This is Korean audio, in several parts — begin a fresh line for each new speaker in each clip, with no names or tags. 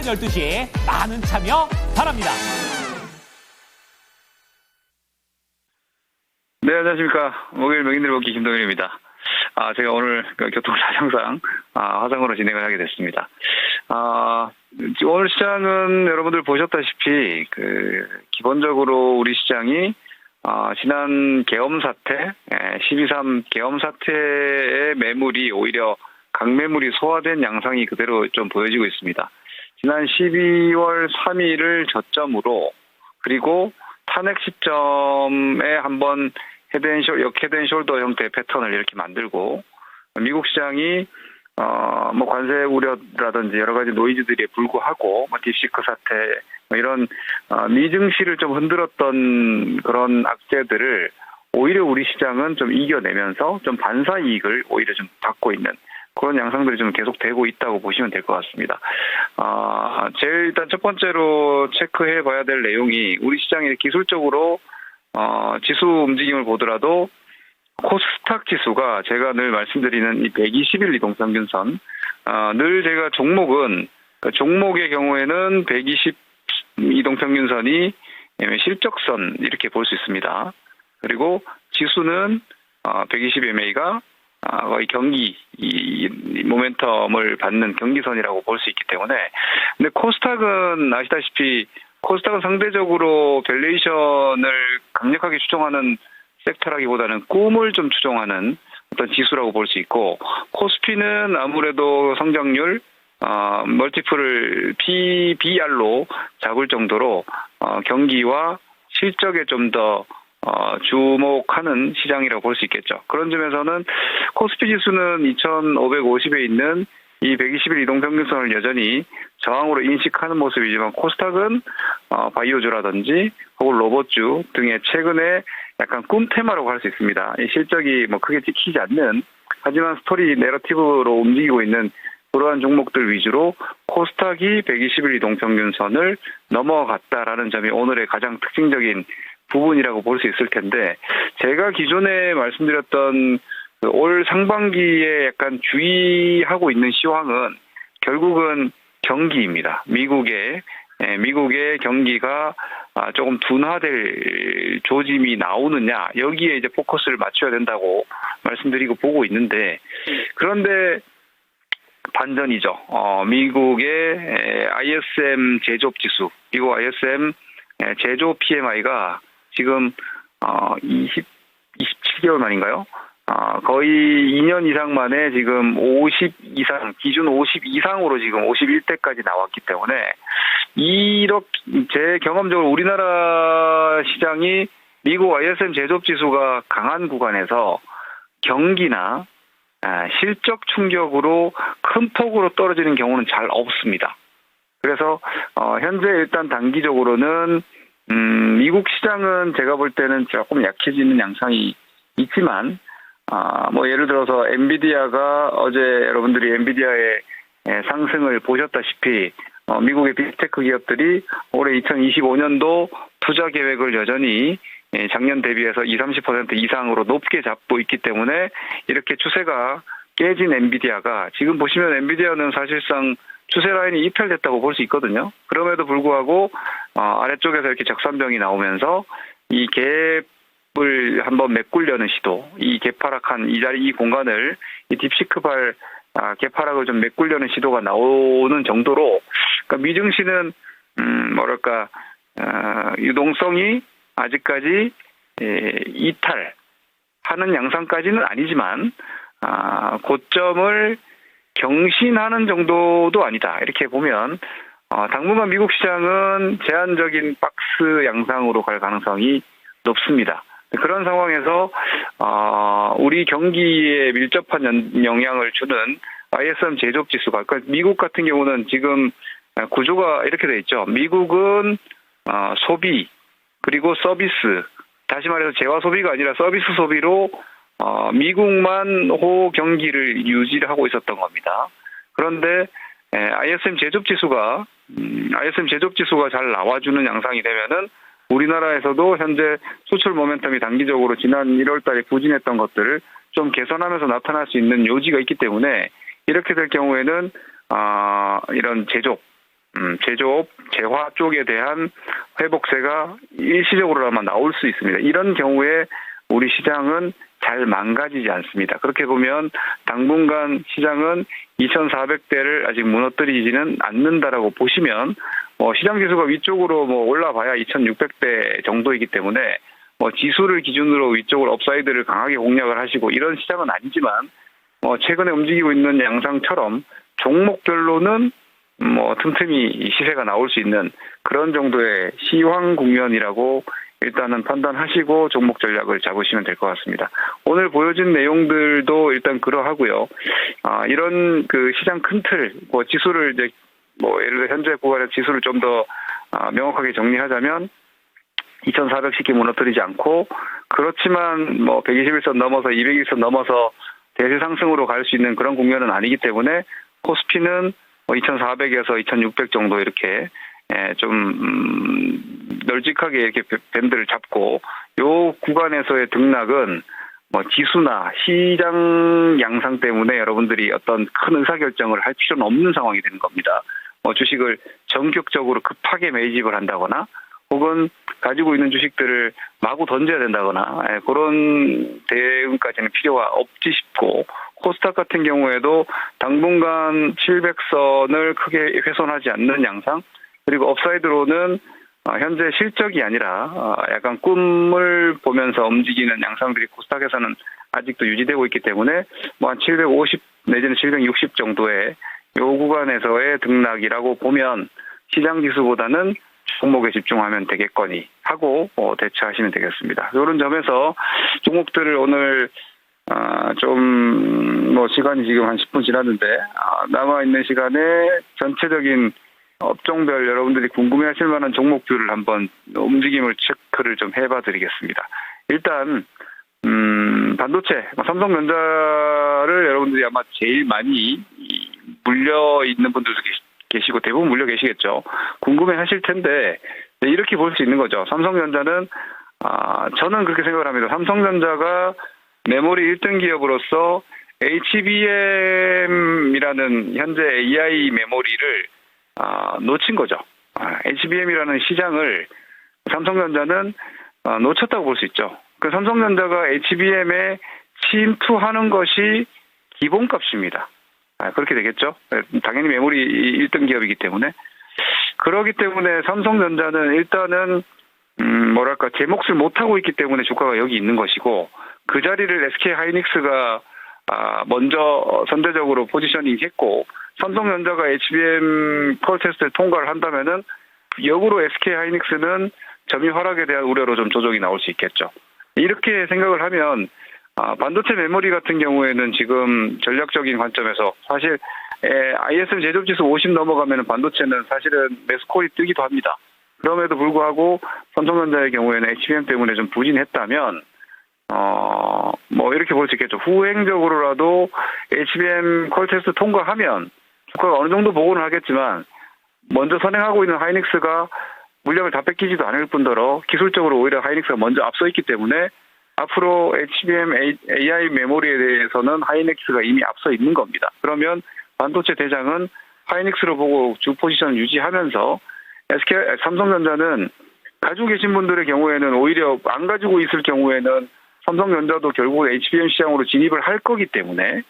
오전 12시에 많은 참여 바랍니다.
네, 안녕하십니까. 목요일 명인들 보기 김동현입니다. 제가 오늘 교통 사정상 화상으로 진행을 하게 됐습니다. 오늘 시장은 여러분들 보셨다시피 기본적으로 우리 시장이 지난 계엄 사태, 12.3 계엄 사태의 매물이 오히려 강매물이 소화된 양상이 그대로 좀 보여지고 있습니다. 지난 12월 3일을 저점으로 그리고 탄핵 시점에 한번 헤드앤숄더 형태의 패턴을 이렇게 만들고 미국 시장이 관세 우려라든지 여러 가지 노이즈들에 불구하고 딥시크 사태 이런 미증시를 좀 흔들었던 그런 악재들을 오히려 우리 시장은 좀 이겨내면서 좀 반사 이익을 오히려 좀 받고 있는 그런 양상들이 좀 계속되고 있다고 보시면 될 것 같습니다. 제일 일단 첫 번째로 체크해 봐야 될 내용이 우리 시장의 기술적으로 지수 움직임을 보더라도 코스닥 지수가 제가 늘 말씀드리는 이 120일 이동평균선, 늘 제가 종목의 경우에는 120 이동평균선이 실적선 이렇게 볼 수 있습니다. 그리고 지수는 120MA가 거의 경기 이 모멘텀을 받는 경기선이라고 볼 수 있기 때문에 근데 코스닥은 아시다시피 코스닥은 상대적으로 밸류에이션을 강력하게 추종하는 섹터라기보다는 꿈을 좀 추종하는 어떤 지수라고 볼 수 있고 코스피는 아무래도 성장률 멀티플을 PBR로 잡을 정도로 경기와 실적에 좀 더 주목하는 시장이라고 볼 수 있겠죠. 그런 점에서는 코스피 지수는 2,550에 있는 이 120일 이동평균선을 여전히 저항으로 인식하는 모습이지만 코스닥은 바이오주라든지 혹은 로봇주 등의 최근에 약간 꿈 테마라고 할 수 있습니다. 이 실적이 크게 찍히지 않는 하지만 스토리 내러티브로 움직이고 있는 그러한 종목들 위주로 코스닥이 120일 이동평균선을 넘어갔다라는 점이 오늘의 가장 특징적인 부분이라고 볼 수 있을 텐데 제가 기존에 말씀드렸던 올 상반기에 약간 주의하고 있는 시황은 결국은 경기입니다. 미국의 경기가 조금 둔화될 조짐이 나오느냐 여기에 이제 포커스를 맞춰야 된다고 말씀드리고 보고 있는데 그런데 반전이죠. 미국의 ISM 제조업 지수 미국 ISM 제조업 PMI가 지금 27개월 만인가요? 거의 2년 이상 만에 지금 50 이상, 기준 50 이상으로 지금 51대까지 나왔기 때문에 이렇게 제 경험적으로 우리나라 시장이 미국 ISM 제조업 지수가 강한 구간에서 경기나 실적 충격으로 큰 폭으로 떨어지는 경우는 잘 없습니다. 그래서 현재 일단 단기적으로는 미국 시장은 제가 볼 때는 조금 약해지는 양상이 있지만 예를 들어서 엔비디아가 어제 여러분들이 엔비디아의 상승을 보셨다시피 미국의 빅테크 기업들이 올해 2025년도 투자 계획을 여전히 작년 대비해서 20-30% 이상으로 높게 잡고 있기 때문에 이렇게 추세가 깨진 엔비디아가 지금 보시면 엔비디아는 사실상 추세 라인이 이탈됐다고 볼 수 있거든요. 그럼에도 불구하고 아래쪽에서 이렇게 적산병이 나오면서 이 갭을 한번 메꾸려는 시도, 이 갭하락한 이 공간을 이 딥시크발 갭하락을 좀 메꾸려는 시도가 나오는 정도로 그러니까 미증시는 유동성이 아직까지 이탈하는 양상까지는 아니지만 고점을 경신하는 정도도 아니다. 이렇게 보면 당분간 미국 시장은 제한적인 박스 양상으로 갈 가능성이 높습니다. 그런 상황에서 우리 경기에 밀접한 영향을 주는 ISM 제조업 지수가 그러니까 미국 같은 경우는 지금 구조가 이렇게 돼 있죠. 미국은 소비 그리고 서비스 다시 말해서 재화 소비가 아니라 서비스 소비로 미국만 호 경기를 유지하고 있었던 겁니다. 그런데 ISM 제조업 지수가 잘 나와주는 양상이 되면은 우리나라에서도 현재 수출 모멘텀이 단기적으로 지난 1월달에 부진했던 것들을 좀 개선하면서 나타날 수 있는 요지가 있기 때문에 이렇게 될 경우에는 이런 제조업 제조업, 재화 쪽에 대한 회복세가 일시적으로나마 나올 수 있습니다. 이런 경우에 우리 시장은 잘 망가지지 않습니다. 그렇게 보면 당분간 시장은 2,400대를 아직 무너뜨리지는 않는다라고 보시면 시장 지수가 위쪽으로 올라봐야 2,600대 정도이기 때문에 지수를 기준으로 위쪽으로 업사이드를 강하게 공략을 하시고 이런 시장은 아니지만 최근에 움직이고 있는 양상처럼 종목별로는 틈틈이 시세가 나올 수 있는 그런 정도의 시황 국면이라고 일단은 판단하시고 종목 전략을 잡으시면 될 것 같습니다. 오늘 보여진 내용들도 일단 그러하고요. 이런 그 시장 큰 틀, 지수를 이제 예를 들어 현재 구간의 지수를 좀 더 명확하게 정리하자면 2,400 쉽게 무너뜨리지 않고 그렇지만 121선 넘어서 200일선 넘어서 대세 상승으로 갈 수 있는 그런 국면은 아니기 때문에 코스피는 2,400에서 2,600 정도 이렇게 좀 널찍하게 이렇게 밴드를 잡고 요 구간에서의 등락은 지수나 시장 양상 때문에 여러분들이 어떤 큰 의사결정을 할 필요는 없는 상황이 되는 겁니다. 주식을 전격적으로 급하게 매집을 한다거나 혹은 가지고 있는 주식들을 마구 던져야 된다거나 그런 대응까지는 필요가 없지 싶고 코스닥 같은 경우에도 당분간 700선을 크게 훼손하지 않는 양상 그리고 업사이드로는 현재 실적이 아니라 약간 꿈을 보면서 움직이는 양상들이 코스닥에서는 아직도 유지되고 있기 때문에 한 750 내지는 760 정도의 요 구간에서의 등락이라고 보면 시장 지수보다는 종목에 집중하면 되겠거니 하고 대처하시면 되겠습니다. 이런 점에서 종목들을 오늘 좀 시간이 지금 한 10분 지났는데 남아있는 시간에 전체적인 업종별 여러분들이 궁금해하실 만한 종목들을 한번 움직임을 체크를 좀 해봐 드리겠습니다. 일단 반도체, 삼성전자를 여러분들이 아마 제일 많이 물려 있는 분들도 계시고 대부분 물려 계시겠죠. 궁금해하실 텐데 이렇게 볼 수 있는 거죠. 삼성전자는 저는 그렇게 생각을 합니다. 삼성전자가 메모리 1등 기업으로서 HBM이라는 현재 AI 메모리를 놓친 거죠. HBM이라는 시장을 삼성전자는 놓쳤다고 볼 수 있죠. 그 삼성전자가 HBM에 침투하는 것이 기본값입니다. 그렇게 되겠죠. 당연히 메모리 1등 기업이기 때문에. 그렇기 때문에 삼성전자는 일단은 제 몫을 못하고 있기 때문에 주가가 여기 있는 것이고 그 자리를 SK하이닉스가 먼저 선제적으로 포지셔닝 했고 삼성전자가 HBM 콜 테스트를 통과를 한다면은 역으로 SK하이닉스는 점유 하락에 대한 우려로 좀 조정이 나올 수 있겠죠. 이렇게 생각을 하면 반도체 메모리 같은 경우에는 지금 전략적인 관점에서 사실 ISM 제조지수 50 넘어가면 반도체는 사실은 매수콜이 뜨기도 합니다. 그럼에도 불구하고 삼성전자의 경우에는 HBM 때문에 좀 부진했다면 이렇게 볼 수 있겠죠. 후행적으로라도 HBM 콜 테스트 통과하면 주가가 어느 정도 복원을 하겠지만 먼저 선행하고 있는 하이닉스가 물량을 다 뺏기지도 않을 뿐더러 기술적으로 오히려 하이닉스가 먼저 앞서 있기 때문에 앞으로 HBM AI 메모리에 대해서는 하이닉스가 이미 앞서 있는 겁니다. 그러면 반도체 대장은 하이닉스로 보고 주 포지션을 유지하면서 삼성전자는 가지고 계신 분들의 경우에는 오히려 안 가지고 있을 경우에는 삼성전자도 결국 HBM 시장으로 진입을 할 거기 때문에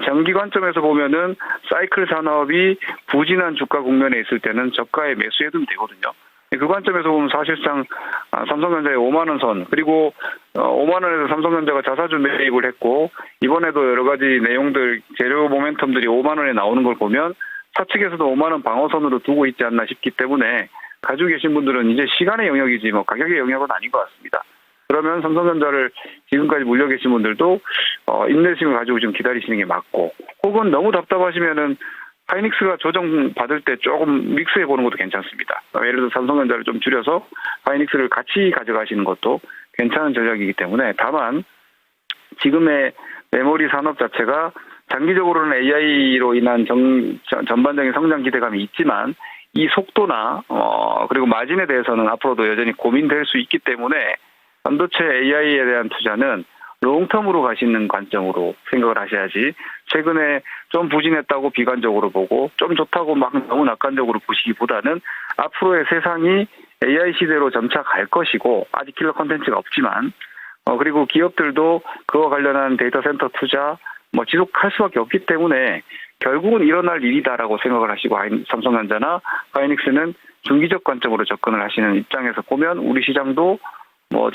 장기 관점에서 보면은 사이클 산업이 부진한 주가 국면에 있을 때는 저가에 매수해두면 되거든요. 그 관점에서 보면 사실상 삼성전자의 5만 원 선 그리고 5만 원에서 삼성전자가 자사주 매입을 했고 이번에도 여러 가지 내용들 재료 모멘텀들이 5만 원에 나오는 걸 보면 사측에서도 5만 원 방어선으로 두고 있지 않나 싶기 때문에 가지고 계신 분들은 이제 시간의 영역이지 가격의 영역은 아닌 것 같습니다. 그러면 삼성전자를 지금까지 물려 계신 분들도 인내심을 가지고 좀 기다리시는 게 맞고 혹은 너무 답답하시면은 하이닉스가 조정 받을 때 조금 믹스해 보는 것도 괜찮습니다. 예를 들어 삼성전자를 좀 줄여서 하이닉스를 같이 가져가시는 것도 괜찮은 전략이기 때문에 다만 지금의 메모리 산업 자체가 장기적으로는 AI로 인한 전반적인 성장 기대감이 있지만 이 속도나 그리고 마진에 대해서는 앞으로도 여전히 고민될 수 있기 때문에 반도체 AI에 대한 투자는 롱텀으로 가시는 관점으로 생각을 하셔야지 최근에 좀 부진했다고 비관적으로 보고 좀 좋다고 막 너무 낙관적으로 보시기보다는 앞으로의 세상이 AI 시대로 점차 갈 것이고 아직 킬러 콘텐츠가 없지만 그리고 기업들도 그와 관련한 데이터 센터 투자 지속할 수밖에 없기 때문에 결국은 일어날 일이다라고 생각을 하시고 삼성전자나 하이닉스는 중기적 관점으로 접근을 하시는 입장에서 보면 우리 시장도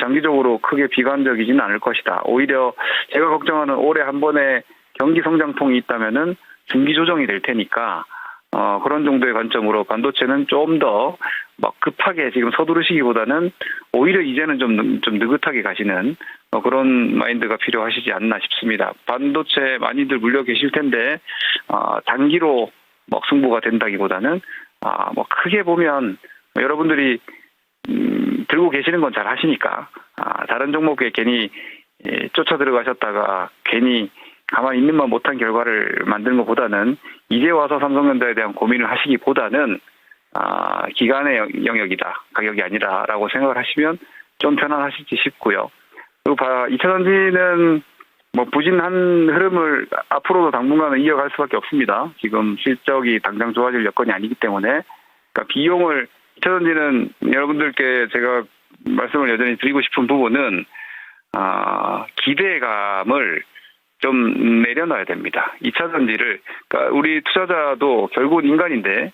장기적으로 크게 비관적이지는 않을 것이다. 오히려 제가 걱정하는 올해 한 번의 경기 성장통이 있다면은 중기 조정이 될 테니까 그런 정도의 관점으로 반도체는 좀 더 급하게 지금 서두르시기보다는 오히려 이제는 좀 느긋하게 가시는 그런 마인드가 필요하시지 않나 싶습니다. 반도체 많이들 물려 계실 텐데 단기로 승부가 된다기보다는 크게 보면 여러분들이 들고 계시는 건 잘 하시니까 다른 종목에 괜히 쫓아 들어가셨다가 괜히 가만히 있는만 못한 결과를 만드는 것보다는 이제 와서 삼성전자에 대한 고민을 하시기보다는 기간의 영역이다. 가격이 아니라라고 생각을 하시면 좀 편안하실지 싶고요. 그리고 2차전지는 부진한 흐름을 앞으로도 당분간은 이어갈 수밖에 없습니다. 지금 실적이 당장 좋아질 여건이 아니기 때문에 그러니까 비용을 2차전지는 여러분들께 제가 말씀을 여전히 드리고 싶은 부분은 기대감을 좀 내려놔야 됩니다. 2차전지를 그러니까 우리 투자자도 결국은 인간인데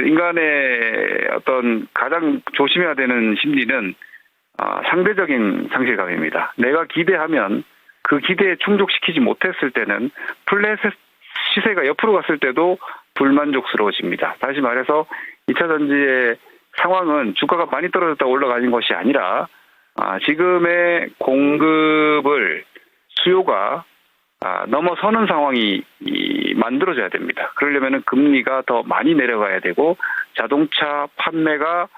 인간의 어떤 가장 조심해야 되는 심리는 상대적인 상실감입니다. 내가 기대하면 그 기대에 충족시키지 못했을 때는 플랫 시세가 옆으로 갔을 때도 불만족스러워집니다. 다시 말해서 2차전지의 상황은 주가가 많이 떨어졌다 올라가는 것이 아니라 지금의 공급을 수요가 넘어서는 상황이 만들어져야 됩니다. 그러려면 금리가 더 많이 내려가야 되고 자동차 판매가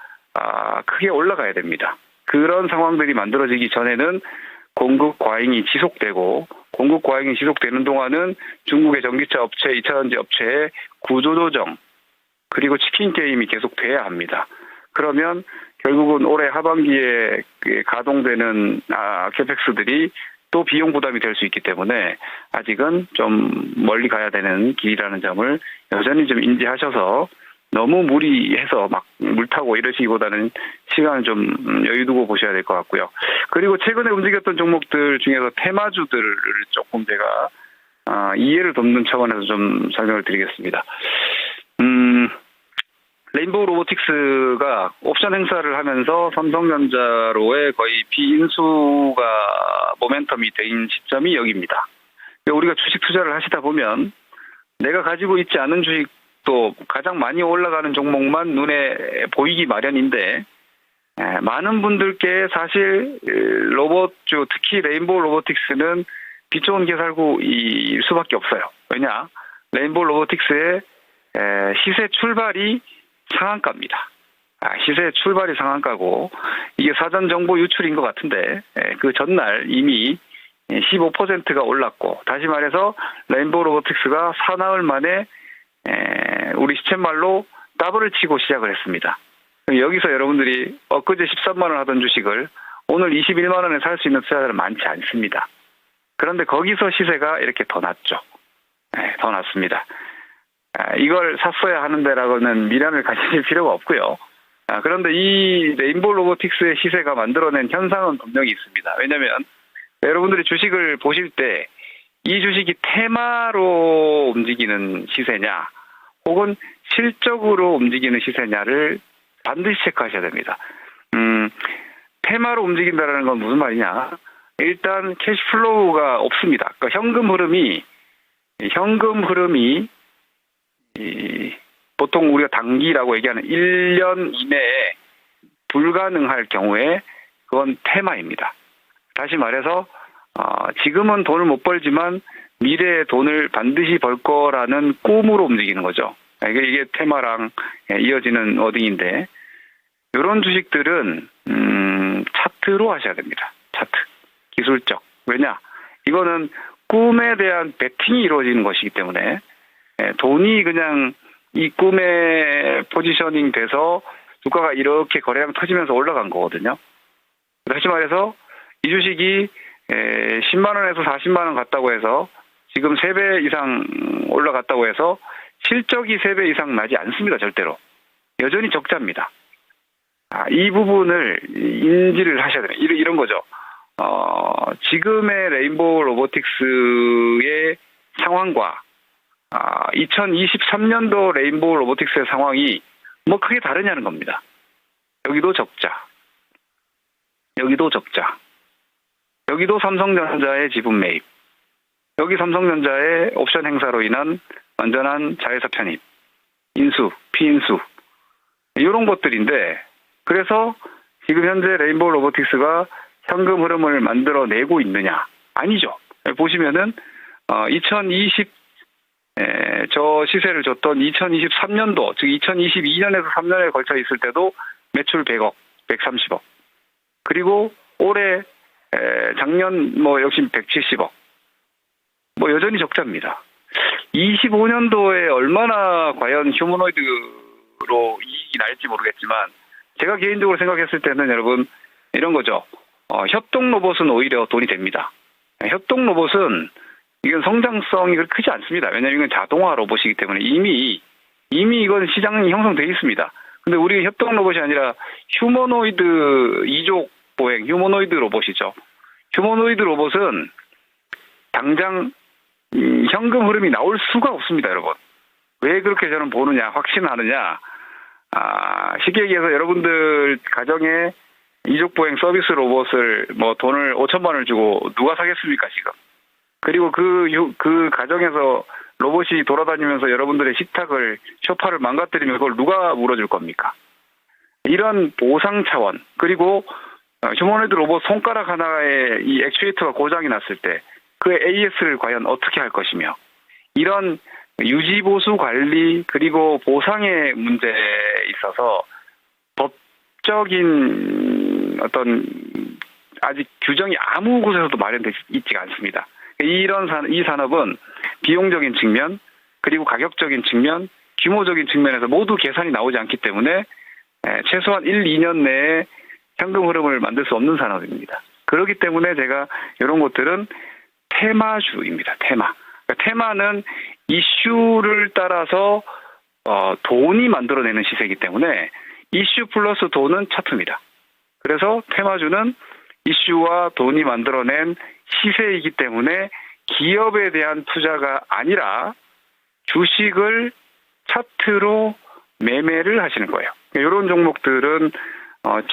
크게 올라가야 됩니다. 그런 상황들이 만들어지기 전에는 공급 과잉이 지속되고 공급 과잉이 지속되는 동안은 중국의 전기차 업체, 2차전지 업체의 구조조정 그리고 치킨 게임이 계속돼야 합니다. 그러면 결국은 올해 하반기에 가동되는 캐펙스들이 또 비용 부담이 될 수 있기 때문에 아직은 좀 멀리 가야 되는 길이라는 점을 여전히 좀 인지하셔서 너무 무리해서 물 타고 이러시기보다는 시간을 좀 여유 두고 보셔야 될 것 같고요. 그리고 최근에 움직였던 종목들 중에서 테마주들을 조금 제가 이해를 돕는 차원에서 좀 설명을 드리겠습니다. 레인보우 로보틱스가 옵션 행사를 하면서 삼성전자로의 거의 비인수가 모멘텀이 된 시점이 여기입니다. 우리가 주식 투자를 하시다 보면 내가 가지고 있지 않은 주식도 가장 많이 올라가는 종목만 눈에 보이기 마련인데 많은 분들께 사실 로봇주 특히 레인보우 로보틱스는 빛 좋은 개살구일 수밖에 없어요. 왜냐? 레인보우 로보틱스의 시세 출발이 상한가입니다. 시세 출발이 상한가고 이게 사전 정보 유출인 것 같은데 그 전날 이미 15%가 올랐고 다시 말해서 레인보우 로보틱스가 사나흘 만에 우리 시쳇말로 더블을 치고 시작을 했습니다. 여기서 여러분들이 엊그제 13만 원 하던 주식을 오늘 21만 원에 살 수 있는 투자자는 많지 않습니다. 그런데 거기서 시세가 이렇게 더 낮죠. 더 낮습니다. 이걸 샀어야 하는데라고는 미련을 가지실 필요가 없고요. 그런데 이 레인보우 로보틱스의 시세가 만들어낸 현상은 분명히 있습니다. 왜냐하면 여러분들이 주식을 보실 때 이 주식이 테마로 움직이는 시세냐 혹은 실적으로 움직이는 시세냐를 반드시 체크하셔야 됩니다. 테마로 움직인다는 건 무슨 말이냐? 일단 캐시플로우가 없습니다. 그러니까 현금 흐름이 보통 우리가 단기라고 얘기하는 1년 이내에 불가능할 경우에 그건 테마입니다. 다시 말해서 지금은 돈을 못 벌지만 미래에 돈을 반드시 벌 거라는 꿈으로 움직이는 거죠. 이게 테마랑 이어지는 워딩인데 이런 주식들은 차트로 하셔야 됩니다. 차트. 기술적. 왜냐? 이거는 꿈에 대한 베팅이 이루어지는 것이기 때문에 돈이 그냥 이 꿈에 포지셔닝 돼서 주가가 이렇게 거래량 터지면서 올라간 거거든요. 다시 말해서 이 주식이 10만 원에서 40만 원 갔다고 해서 지금 3배 이상 올라갔다고 해서 실적이 3배 이상 나지 않습니다. 절대로. 여전히 적자입니다. 이 부분을 인지를 하셔야 돼요. 이런 거죠. 지금의 레인보우 로보틱스의 상황과 2023년도 레인보우 로보틱스의 상황이 뭐 크게 다르냐는 겁니다. 여기도 적자. 여기도 적자. 여기도 삼성전자의 지분 매입. 여기 삼성전자의 옵션 행사로 인한 완전한 자회사 편입. 인수, 피인수. 이런 것들인데, 그래서 지금 현재 레인보우 로보틱스가 현금 흐름을 만들어내고 있느냐? 아니죠. 보시면은 저 시세를 줬던 2023년도, 즉 2022년에서 3년에 걸쳐 있을 때도 매출 100억, 130억. 그리고 올해 작년 역시 170억. 여전히 적자입니다. 25년도에 얼마나 과연 휴머노이드로 이익이 날지 모르겠지만, 제가 개인적으로 생각했을 때는 여러분 이런 거죠. 협동 로봇은 오히려 돈이 됩니다. 협동 로봇은 이건 성장성이 그렇게 크지 않습니다. 왜냐하면 이건 자동화 로봇이기 때문에 이미 이건 시장이 형성되어 있습니다. 근데 우리 협동 로봇이 아니라 휴머노이드 이족 보행, 휴머노이드 로봇이죠. 휴머노이드 로봇은 당장 현금 흐름이 나올 수가 없습니다, 여러분. 왜 그렇게 저는 보느냐, 확신하느냐. 쉽게 얘기해서 여러분들 가정에 이족보행 서비스 로봇을 돈을 5천만 원을 주고 누가 사겠습니까, 지금? 그리고 그 가정에서 로봇이 돌아다니면서 여러분들의 식탁을, 소파를 망가뜨리면 그걸 누가 물어줄 겁니까? 이런 보상 차원, 그리고 휴머노이드 로봇 손가락 하나에 이 액추에이터가 고장이 났을 때 그 AS를 과연 어떻게 할 것이며, 이런 유지보수 관리 그리고 보상의 문제에 있어서 법적인 어떤 아직 규정이 아무 곳에서도 마련되어 있지가 않습니다. 이 산업은 비용적인 측면, 그리고 가격적인 측면, 규모적인 측면에서 모두 계산이 나오지 않기 때문에 최소한 1, 2년 내에 현금 흐름을 만들 수 없는 산업입니다. 그렇기 때문에 제가 이런 것들은 테마주입니다. 테마. 그러니까 테마는 이슈를 따라서 돈이 만들어내는 시세이기 때문에 이슈 플러스 돈은 차트입니다. 그래서 테마주는 이슈와 돈이 만들어낸 시세이기 때문에 기업에 대한 투자가 아니라 주식을 차트로 매매를 하시는 거예요. 이런 종목들은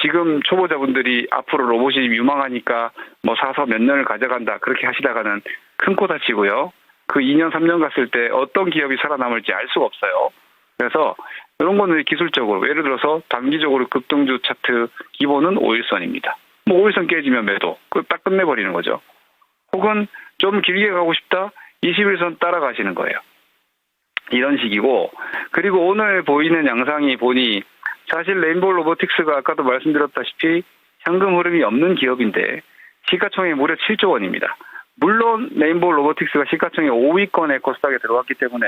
지금 초보자분들이 앞으로 로봇이 유망하니까 사서 몇 년을 가져간다 그렇게 하시다가는 큰 코 다치고요. 그 2년 3년 갔을 때 어떤 기업이 살아남을지 알 수가 없어요. 그래서 이런 거는 기술적으로, 예를 들어서 단기적으로 급등주 차트 기본은 5일선입니다. 5일선 깨지면 매도, 그걸 딱 끝내버리는 거죠. 혹은 좀 길게 가고 싶다, 21선 따라가시는 거예요. 이런 식이고, 그리고 오늘 보이는 양상이 보니 사실 레인보우 로보틱스가 아까도 말씀드렸다시피 현금 흐름이 없는 기업인데 시가총액이 무려 7조 원입니다. 물론 레인보우 로보틱스가 시가총액 5위권에 코스닥에 들어갔기 때문에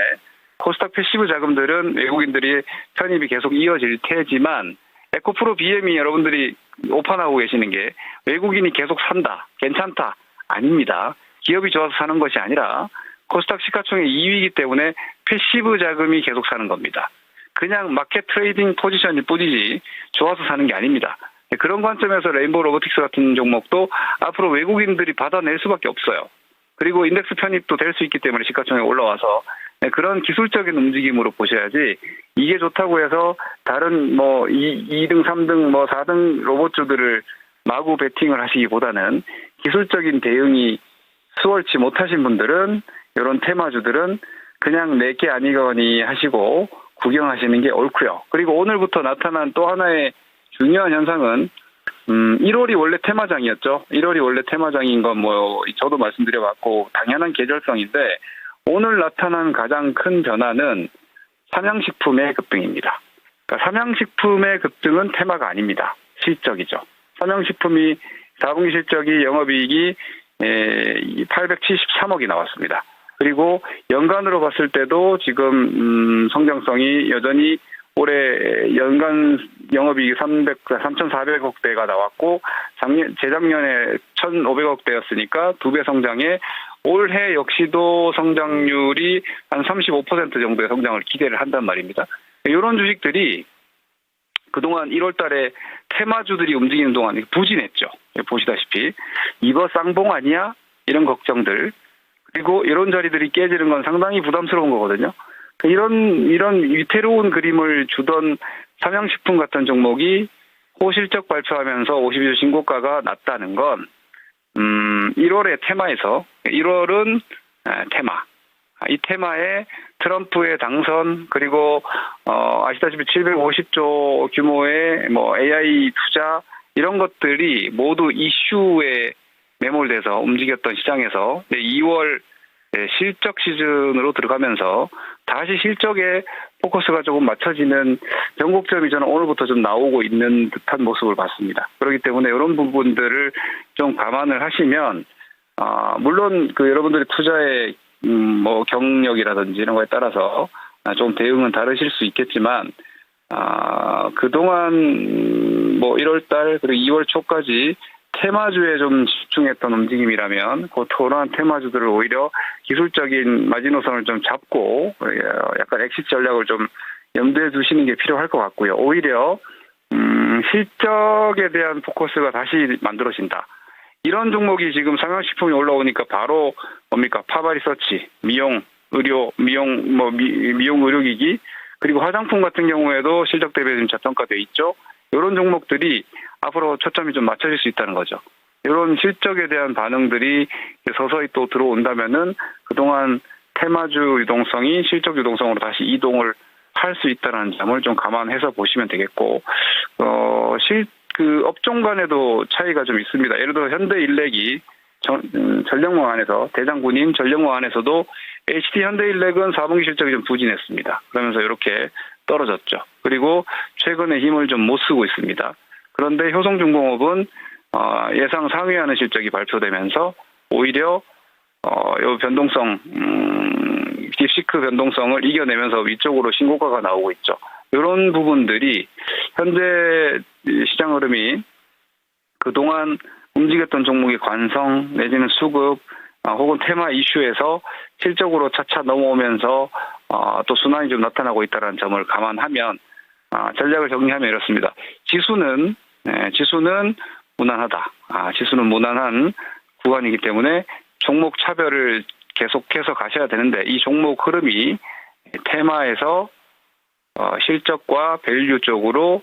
코스닥 패시브 자금들은 외국인들이 편입이 계속 이어질 테지만, 에코프로 BM이 여러분들이 오판하고 계시는 게 외국인이 계속 산다, 괜찮다, 아닙니다. 기업이 좋아서 사는 것이 아니라 코스닥 시가총액 2위이기 때문에 패시브 자금이 계속 사는 겁니다. 그냥 마켓 트레이딩 포지션일 뿐이지 좋아서 사는 게 아닙니다. 그런 관점에서 레인보우 로보틱스 같은 종목도 앞으로 외국인들이 받아낼 수밖에 없어요. 그리고 인덱스 편입도 될 수 있기 때문에 시가총액 올라와서 그런 기술적인 움직임으로 보셔야지, 이게 좋다고 해서 다른 2등, 3등, 4등 로봇주들을 마구 베팅을 하시기보다는 기술적인 대응이 수월치 못하신 분들은, 이런 테마주들은 그냥 내게 아니거니 하시고 구경하시는 게 옳고요. 그리고 오늘부터 나타난 또 하나의 중요한 현상은 1월이 원래 테마장이었죠. 1월이 원래 테마장인 건 저도 말씀드려봤고 당연한 계절성인데, 오늘 나타난 가장 큰 변화는 삼양식품의 급등입니다. 그러니까 삼양식품의 급등은 테마가 아닙니다. 실적이죠. 삼양식품이 4분기 실적이 영업이익이 873억이 나왔습니다. 그리고 연간으로 봤을 때도 지금 성장성이 여전히 올해 연간 영업이익이 3,400억대가 나왔고 재작년에 1,500억대였으니까 2배 성장에 올해 역시도 성장률이 한 35% 정도의 성장을 기대를 한단 말입니다. 이런 주식들이 그동안 1월 달에 테마주들이 움직이는 동안 부진했죠. 보시다시피 이거 쌍봉 아니야? 이런 걱정들. 그리고 이런 자리들이 깨지는 건 상당히 부담스러운 거거든요. 이런 위태로운 그림을 주던 삼양식품 같은 종목이 호실적 발표하면서 52주 신고가가 났다는 건 1월의 테마에서 1월은 테마. 이 테마에 트럼프의 당선 그리고 아시다시피 750조 규모의 뭐 AI 투자 이런 것들이 모두 이슈에 매몰돼서 움직였던 시장에서 2월 실적 시즌으로 들어가면서 다시 실적에 포커스가 조금 맞춰지는 변곡점이 저는 오늘부터 좀 나오고 있는 듯한 모습을 봤습니다. 그렇기 때문에 이런 부분들을 좀 감안을 하시면 물론 그 여러분들의 투자의 뭐 경력이라든지 이런 거에 따라서 좀 대응은 다르실 수 있겠지만 그동안 뭐 1월달 그리고 2월 초까지 테마주에 좀 집중했던 움직임이라면 그 토론한 테마주들을 오히려 기술적인 마지노선을 좀 잡고 약간 엑시트 전략을 좀 염두에 두시는 게 필요할 것 같고요. 오히려 실적에 대한 포커스가 다시 만들어진다. 이런 종목이 지금 삼양식품이 올라오니까 바로 뭡니까? 파바리서치, 미용, 의료, 미용 의료기기 그리고 화장품 같은 경우에도 실적 대비 지금 저평가되어 있죠. 이런 종목들이 앞으로 초점이 좀 맞춰질 수 있다는 거죠. 이런 실적에 대한 반응들이 서서히 또 들어온다면은 그동안 테마주 유동성이 실적 유동성으로 다시 이동을 할 수 있다는 점을 좀 감안해서 보시면 되겠고, 그 업종 간에도 차이가 좀 있습니다. 예를 들어 현대일렉이 전력망 안에서 대장군인 전력망 안에서도 HD 현대일렉은 4분기 실적이 좀 부진했습니다. 그러면서 이렇게 떨어졌죠. 그리고 최근에 힘을 좀 못 쓰고 있습니다. 그런데 효성중공업은 예상 상회하는 실적이 발표되면서 오히려 요 변동성 딥시크 변동성을 이겨내면서 위쪽으로 신고가가 나오고 있죠. 이런 부분들이 현재 시장 흐름이 그동안 움직였던 종목의 관성 내지는 수급 혹은 테마 이슈에서 실적으로 차차 넘어오면서 또 순환이 좀 나타나고 있다는 점을 감안하면 전략을 정리하면 이렇습니다. 지수는 무난하다. 지수는 무난한 구간이기 때문에 종목 차별을 계속해서 가셔야 되는데 이 종목 흐름이 테마에서 실적과 밸류 쪽으로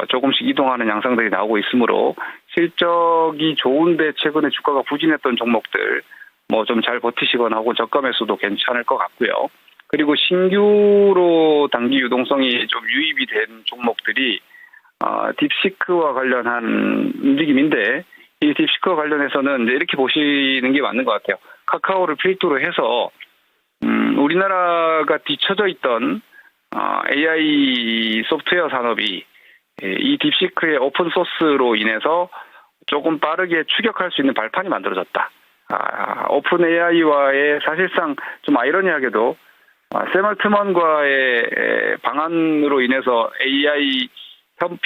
조금씩 이동하는 양상들이 나오고 있으므로 실적이 좋은데 최근에 주가가 부진했던 종목들 뭐 좀 잘 버티시거나 혹은 저가 매수도 괜찮을 것 같고요. 그리고 신규로 단기 유동성이 좀 유입이 된 종목들이 딥시크와 관련한 움직임인데 이 딥시크와 관련해서는 이제 이렇게 보시는 게 맞는 것 같아요. 카카오를 필두로 해서 우리나라가 뒤처져 있던 AI 소프트웨어 산업이 이 딥시크의 오픈 소스로 인해서 조금 빠르게 추격할 수 있는 발판이 만들어졌다. 오픈 AI와의 사실상 좀 아이러니하게도 샘 알트먼과의 방안으로 인해서 AI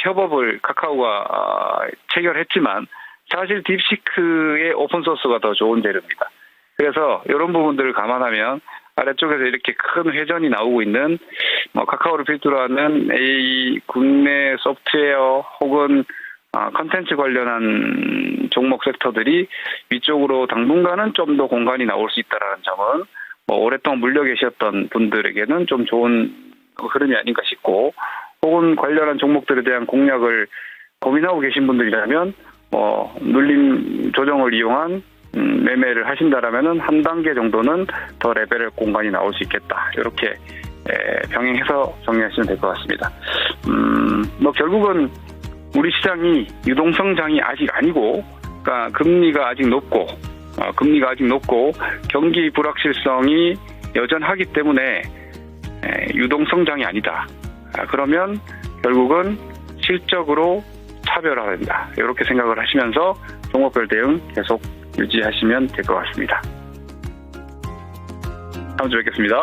협업을 카카오가 체결했지만 사실 딥시크의 오픈소스가 더 좋은 재료입니다. 그래서 이런 부분들을 감안하면 아래쪽에서 이렇게 큰 회전이 나오고 있는 카카오를 필두로 하는 AI 국내 소프트웨어 혹은 컨텐츠 관련한 종목 섹터들이 위쪽으로 당분간은 좀 더 공간이 나올 수 있다는 점은 오랫동안 물려 계셨던 분들에게는 좀 좋은 흐름이 아닌가 싶고 혹은 관련한 종목들에 대한 공략을 고민하고 계신 분들이라면 눌림 조정을 이용한 매매를 하신다라면은 한 단계 정도는 더 레벨 공간이 나올 수 있겠다. 이렇게 병행해서 정리하시면 될 것 같습니다. 결국은 우리 시장이 유동성장이 아직 아니고, 그러니까 금리가 아직 높고 경기 불확실성이 여전하기 때문에 유동성장이 아니다. 그러면 결국은 실적으로 차별화가 된다. 이렇게 생각을 하시면서 종목별 대응 계속 유지하시면 될 것 같습니다. 다음 주에 뵙겠습니다.